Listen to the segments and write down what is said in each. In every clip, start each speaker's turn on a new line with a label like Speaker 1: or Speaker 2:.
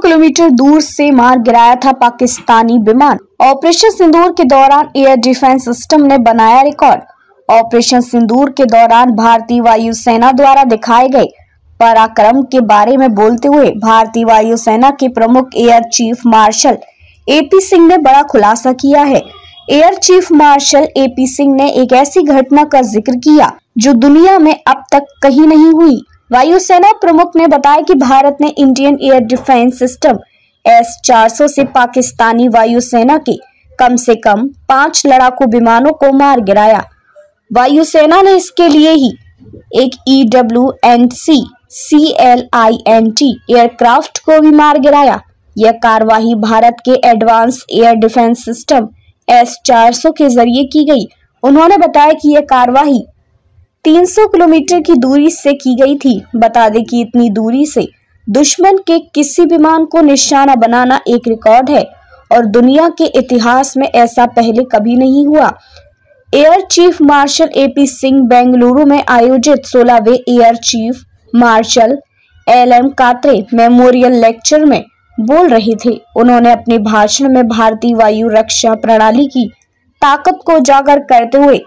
Speaker 1: Kilometre दूर से मार गिराया था पाकिस्तानी विमान। ऑपरेशन सिंदूर के दौरान एयर डिफेंस सिस्टम ने बनाया रिकॉर्ड। ऑपरेशन सिंदूर के दौरान भारतीय वायुसेना द्वारा दिखाए गए पराक्रम के बारे में बोलते हुए भारतीय वायुसेना के प्रमुख air chief marshal AP Singh ने बड़ा खुलासा किया है। Air chief marshal AP Singh ने एक ऐसी घटना का जिक्र किया जो दुनिया में अब तक कहीं नहीं हुई। वायुसेना प्रमुख ने बताया कि भारत ने Indian air defence system S-400 से पाकिस्तानी वायुसेना के कम से कम 5 लड़ाकू विमानों को मार गिराया। वायुसेना ने इसके लिए ही एक EW&C CLINT एयरक्राफ्ट को भी मार गिराया। यह कार्यवाही भारत के advance air defence system S-400 के जरिए की गई। उन्होंने बताया कि यह कार्यवाही 300 किलोमीटर की दूरी से की गई थी। बता दें कि इतनी दूरी से दुश्मन के किसी विमान को निशाना बनाना एक रिकॉर्ड है और दुनिया के इतिहास में ऐसा पहले कभी नहीं हुआ। Air chief marshal AP Singh Bengaluru में आयोजित 16वें air chief marshal LM Katre memorial lecture में बोल रहे थे। उन्होंने अपने भाषण में भारतीय वायु रक्षा प्रणाली की ताकत को उजागर करते हुए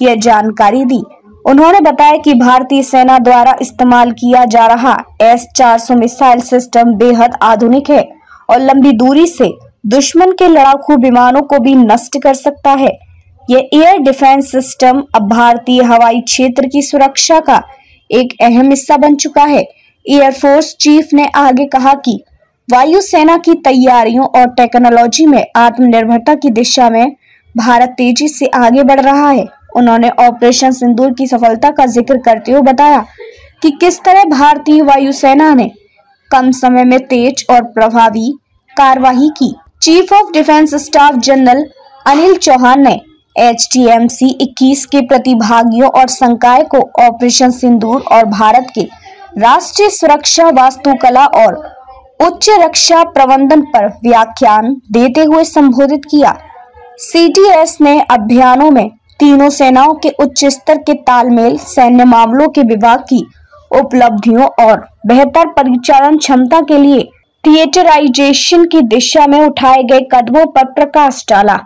Speaker 1: यह जानकारी दी। उन्होंने बताया कि भारतीय सेना द्वारा इस्तेमाल किया जा रहा S-400 मिसाइल सिस्टम बेहद आधुनिक है और लंबी दूरी से दुश्मन के लड़ाकू विमानों को भी नष्ट कर सकता है। यह एयर डिफेंस सिस्टम अब भारतीय हवाई क्षेत्र की सुरक्षा का एक अहम हिस्सा बन चुका है। एयरफोर्स चीफ ने आगे कहा कि वायुसेना की तैयारियों और टेक्नोलॉजी में आत्मनिर्भरता की दिशा में भारत तेजी से आगे बढ़ रहा है। उन्होंने ऑपरेशन सिंदूर की सफलता का जिक्र करते हुए बताया कि किस तरह भारतीय वायुसेना ने कम समय में तेज और प्रभावी कार्यवाही की। Chief of Defence Staff General Anil Chauhan ने HTMC 21 के प्रतिभागियों और संकाय को ऑपरेशन सिंदूर और भारत के राष्ट्रीय सुरक्षा, वास्तुकला और उच्च रक्षा प्रबंधन पर व्याख्यान देते हुए संबोधित किया। CDS ने अभियानों में तीनों सेनाओं के उच्च स्तर के तालमेल, सैन्य मामलों के विभाग की उपलब्धियों और बेहतर परिचालन क्षमता के लिए थिएटराइजेशन की दिशा में उठाए गए कदमों पर प्रकाश डाला।